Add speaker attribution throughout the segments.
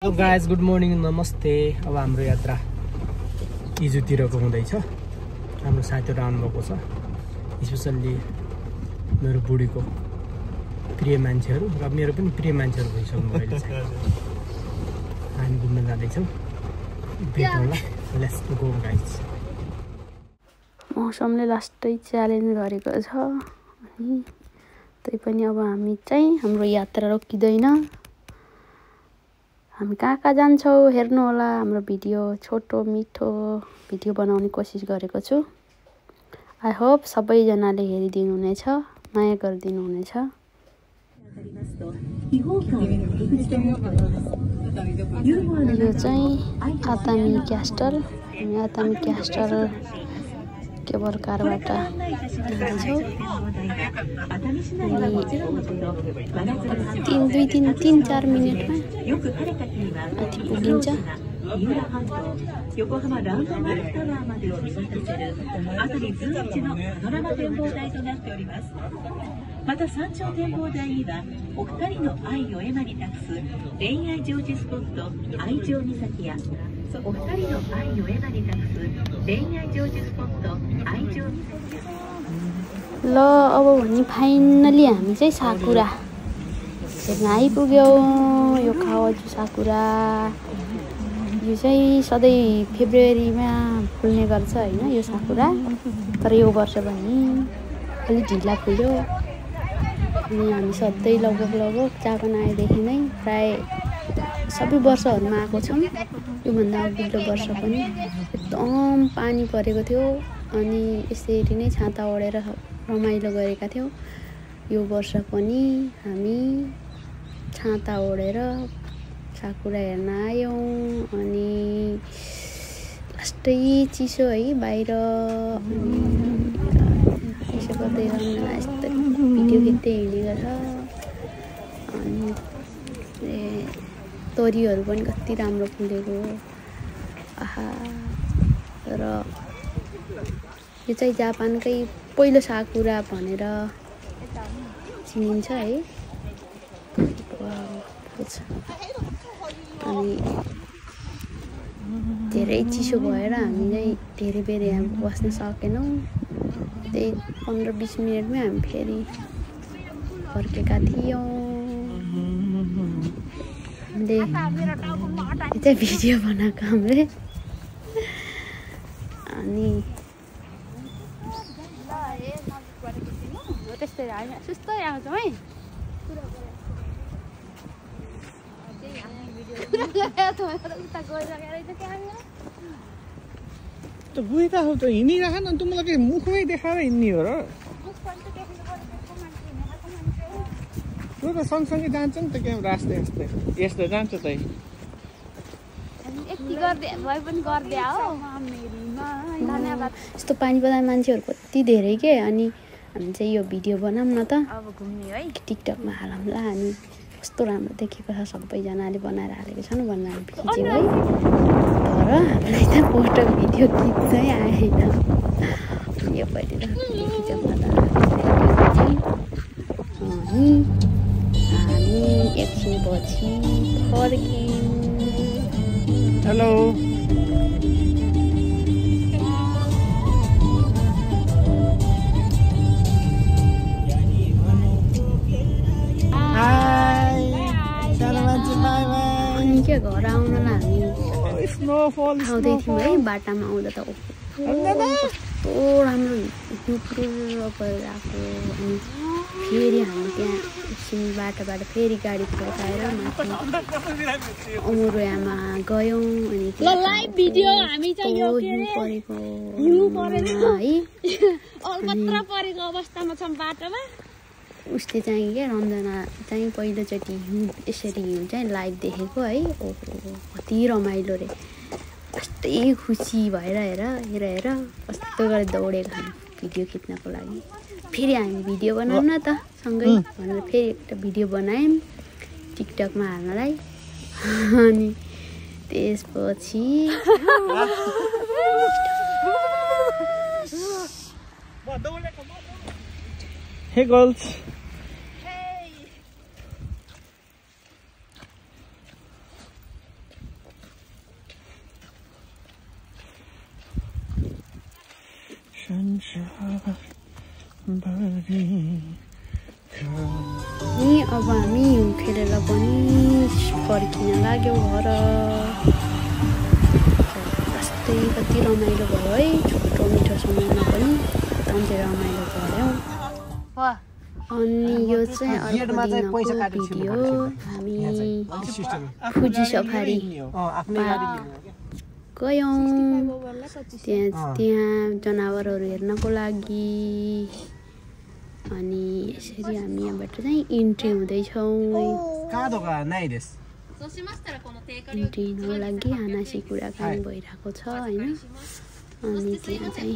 Speaker 1: Hello guys, good morning, नमस्ते। अब हाम्रो यात्रा इजुतिरको हुँदैछ। हाम्रो साथीहरू आउनुभएको छ, स्पेसल्ली मेरो बुढीको प्रिय मान्छेहरू र मेरो पनि प्रिय मान्छेहरू भइसक्नु अहिले चाहिँ। हामी घुम्न जाँदैछौँ, भेटौँला। Let's go guys.
Speaker 2: मौसमले लास्टै च्यालेन्ज गरेको छ अनि तैपनि अब हामी चाहिँ हाम्रो यात्रा रोकिँदैन। हामी कहाँ जान्छौँ हेर्नु होला। हाम्रो भिडियो छोटो मिठो भिडियो बनाउने कोसिस गरेको छु। आई होप सबैजनाले हेरिदिनु हुनेछ, माया गरिदिनु हुनेछ। यो चाहिँ आतामी क्यास्टल। हामी आतामी क्यास्टल केबल कारबाट जाँदैछौँ। 3-4 मिनटमा पुगिन्छ।
Speaker 3: 横浜ランドマークタワーまでを見渡せる熱海随一のパノラマ展望台となっております。また山頂展望台にはお二人の愛を絵馬に託す恋愛成就スポット愛情岬やお二人の愛を絵馬に託す恋愛成就スポット愛情岬
Speaker 2: ल अब भने फाइनली हामी चाहिँ साकुरा हेर्न आइपुग्यौँ। यो खावाजु साकुरा यो चाहिँ सधैँ फेब्रुअरीमा फुल्ने गर्छ होइन यो साकुरा। तर यो वर्ष पनि अलिक ढिला फुल्यो अनि हामी सधैँ लगभग जापान आएदेखि नै प्राय सबै वर्षहरूमा आएको छौँ। योभन्दा अघिल्लो वर्ष पनि एकदम पानी परेको थियो अनि यसरी नै छाता ओढेर रमाइलो गरेका थियौँ। यो वर्ष पनि हामी छाता ओढेर साकुरा हेर्न आयौँ अनि लास्टै चिसो है बाहिर। चिसो गर्दै रम्झना यस्तो भिडियो खिच्दै हिँडेको छ अनि तोरीहरू पनि कति राम्रो फुलेको। आहा, र यो चाहिँ जापानकै पहिलो साकुरा भनेर चिनिन्छ है। अनि धेरै चिसो भएर हामी चाहिँ धेरै बेर यहाँ बस्न सकेनौँ। त्यही 15-20 मिनटमै हामी फेरि फर्केका थियौँ। हामीले यो चाहिँ भिडियो बनाएको हामीले। अनि त्यस्तै सुस्तै आउँछ है।
Speaker 1: त बुझ्दा हो त हिँडिरह न, तिमीलाई के मुखमै देखाएर हिँड्ने हो र? त्यो त सँगसँगै जान्छ नि त, क्या रास्ता यस्तै यस्तो जान्छ त।
Speaker 2: यस्तो पानी पर्दा मान्छेहरू कति धेरै के। अनि हामी चाहिँ यो भिडियो बनाऊँ न त, अब घुम्ने है, टिकटकमा हालौँला। अनि कस्तो राम्रो देखेको छ, सबैजनाले बनाएर हालेको छन् भनेर हामी खिच्यौँ है। तर हामीलाई त फोटो भिडियो खिच्दै आएन। योपट्टि त खिचौँ न त। अनि हामी एकछिनपछि फर्क्यौँ।
Speaker 1: हेलो,
Speaker 2: के घर आउनलाई हामी आउँदै थियौँ है। बाटामा आउँदा त कस्तो राम्रो हिउँ गरेर आएको। अनि फेरि हामी त्यहाँ एकछिन बाटोबाट फेरि गाडी फर्काएर अमरोयामा गयौँ। अनि परेको अवस्थामा छौँ बाटोमा। उसले चाहिँ क्या रम्झना चाहिँ पहिलोचोटि हिउँ यसरी हिउँ चाहिँ लाइभ देखेको है। ओहो कति रमाइलो रे, कस्तै खुसी भएर हेर कस्तो गरेर दौडेको हामी भिडियो खिच्नको लागि। फेरि हामी भिडियो बनाऊँ न त सँगै भनेर फेरि एउटा भिडियो बनायौँ टिकटकमा हाल्नलाई। अनि त्यसपछि
Speaker 1: हे गर्ल्स,
Speaker 2: नि अब हामी हिउँ खेलेर पनि फर्किन लाग्यौँ घर जस्तै कति रमाइलो भयो है छोटो मिठो समयमा पनि अन्त्य रमाइलो गऱ्यौँ अनि यो चाहिँ अर्को दिनको भिडियो हामी फुजी सफारी गयौँ त्यहाँ जनावरहरू हेर्नको लागि अनि यसरी हामी यहाँबाट चाहिँ इन्ट्री हुँदैछौँ इन्ट्री हुनुको लागि हानासी कुराकानी भइरहेको छ होइन अनि त्यहाँ चाहिँ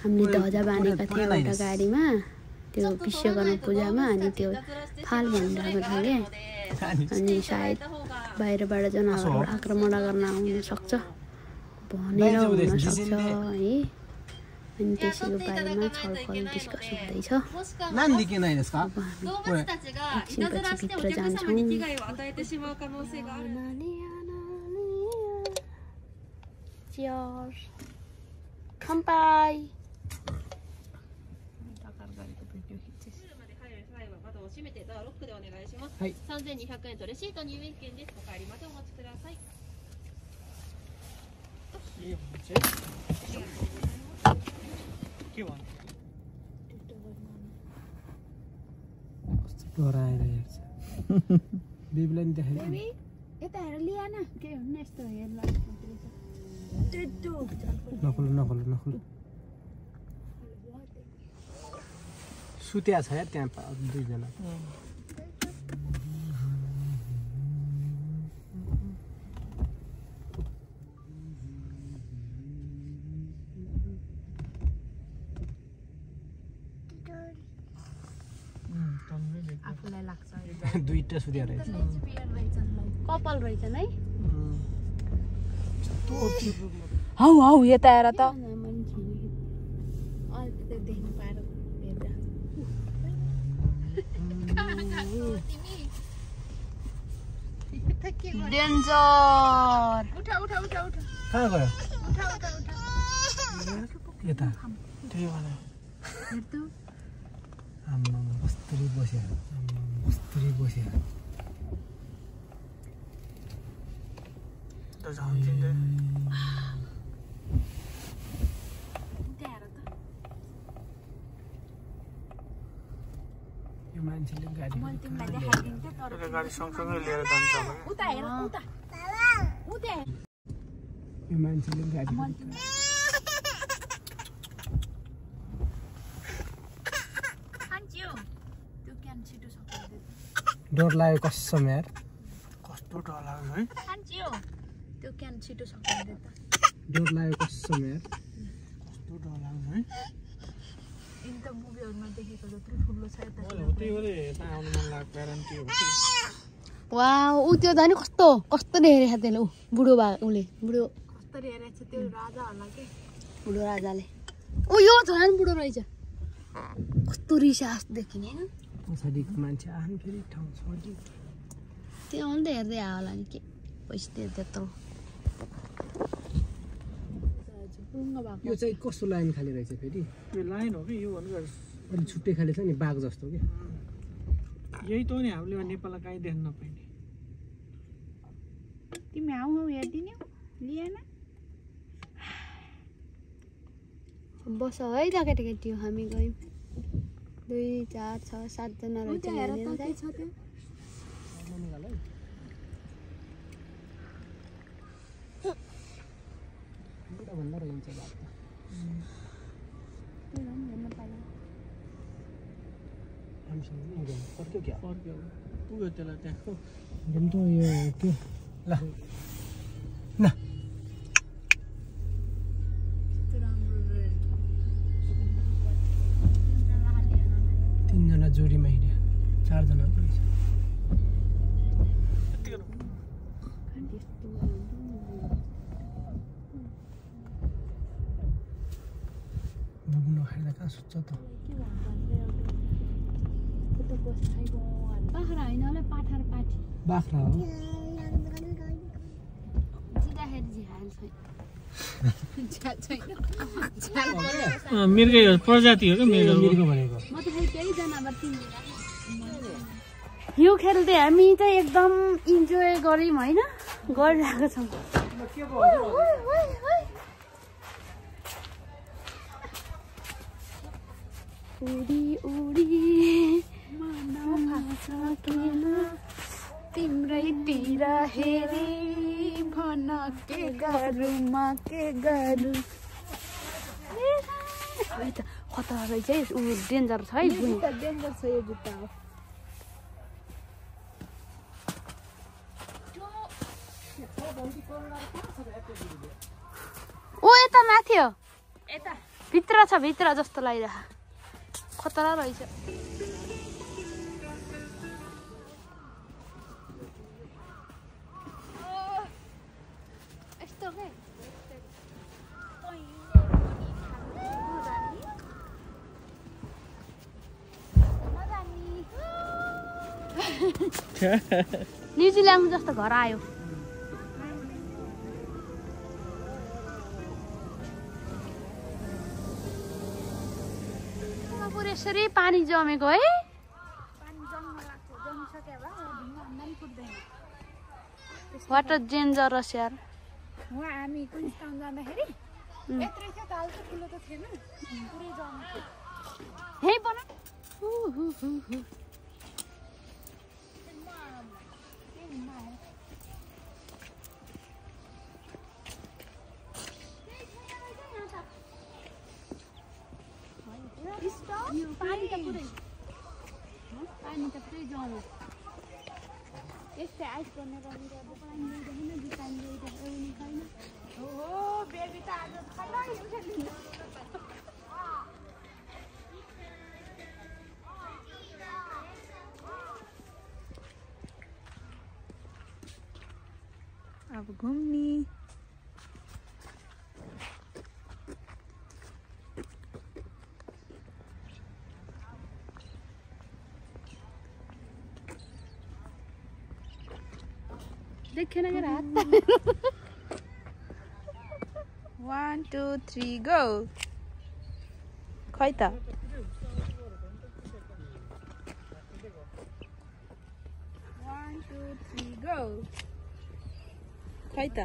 Speaker 2: हामीले ध्वजा बाँधेका थियौँ एउटा गाडीमा त्यो विश्वकर्मा पूजामा अनि त्यो फाल भनिरहेको छ क्या अनि सायद बाहिरबाट जनावरहरू आक्रमण गर्न आउन सक्छ भनेर हुनसक्छ है अनि त्यसैको बारेमा छलफल डिस्कस हुँदैछ एकछिनपछि भित्र जान्छौँ Cheers. Kanpai.
Speaker 1: はい。
Speaker 4: 3200円とレシート入園券です。お帰りまでお待ちください。
Speaker 1: बेबीलाई नि देखाइ
Speaker 2: यता हेर लिया न के हुन्न यस्तो हेर्ला
Speaker 1: नखोल नखोल नखोल सुत्या छ यार त्यहाँ दुईजना
Speaker 2: आफूलाई लाग्छ
Speaker 1: दुईटा सुत्या रहेछ
Speaker 2: कपाल रहेछन् है
Speaker 4: हौ हौ यता हेर त डेन्जर उठा उठा उठा उठा
Speaker 1: कहाँ गयो
Speaker 2: उठा उठा उठा
Speaker 1: यता त्यही भने
Speaker 2: हेर त
Speaker 1: आम्मा कस्तरी बस्या कस्तरी बस्या त झन्किँदै यो मान्छेले गाडी गाडी सँगसँगै लिएर जान्छ होला
Speaker 2: उता हेर उता उता
Speaker 1: यो मान्छेले गाडी डर लाग्यो कसम यार कस्तो डर लाग्यो है
Speaker 2: त्यो क्यान छिटो सकिँदै त
Speaker 1: डर लाग्यो कसम यार कस्तो डर लाग्यो है
Speaker 2: इन त मुभीहरुमा देखेको जत्रो ठुलो छ यता
Speaker 1: त्यही भएर यता आउन मन लाग्यो ग्यारेन्टी हो
Speaker 2: वाउ उ त्यो दानी कस्तो कस्तो हेरेछ त्यसले उ बुढो भा उले बुढो कस्तो हेरेछ त्यो राजा होला के बुढो राजाले उ यो झन् बुढो रहेछ कस्तो रिसास देखिने हैन
Speaker 1: पछाडिको मान्छे आन फेरि ठाउँ छोडी
Speaker 2: त्यो अन्त हेर्दै आयो होला नि के पैसा त्यो त्यत्रो
Speaker 1: यो चाहिँ कस्तो लाइन खाली रहेछ फेरि
Speaker 5: यो लाइन हो कि यो भनेको
Speaker 1: अलि छुट्टै खाली छ नि बाघ जस्तो के
Speaker 5: यही त हो नि हामीले नेपाललाई काहीँ देख्न नपाइने
Speaker 2: तिमी हाउ हाउ हेर्दिन्यौ लिएन बस है त केटाकेटी हो हामी गयौँ 2 4 6 7 जना रहेछ
Speaker 1: भन्दा रहन्छ बात फर्क्यो क्या
Speaker 5: फर्क्यो पुग्यो त्यसलाई त्यहाँ
Speaker 1: जुन त यो के ल न तीनजना जोडीमा हिँड्यो 4 जना रहेछ नखाएर कहाँ सुत्छ त
Speaker 2: बाख्रा होइन होला पाठा र पाठी
Speaker 1: बाख्रा हो
Speaker 2: जिँदाखेरि झिहाल
Speaker 5: मिर्गै हो प्रजाति हो क्या मिर्ग
Speaker 1: मिर्ग भनेको
Speaker 2: यो खेल चाहिँ हामी चाहिँ एकदम इन्जोय गर्यौँ होइन गरिरहेको छौँ उडी उडी तिम्रैतिर हेरी भन के गरौँ म के गरौँ खतरा रहेछ है ऊ डेन्जर छ है डेन्जर छ यो जुत्ता ओ यता माथि हो यता भित्र छ भित्र जस्तो लागिरह खतरा रहेछ यस्तो के न्युजिल्यान्ड जस्तो घर आयो यसरी पानी जमेको है वाटर डेन्जरस यार
Speaker 6: हामी कुइन्सटाउन जाँदाखेरि यत्रै थियो त हालको ठुलो त थिएन पुरै जमेको
Speaker 2: हे बना पानी त पुरै जम्यो यस्तै आइस गर्ने बेबी त आज
Speaker 6: अब घुम्ने
Speaker 2: देखेन के रात
Speaker 6: 1 2 3 गो खै त 1 2 3 गो खै त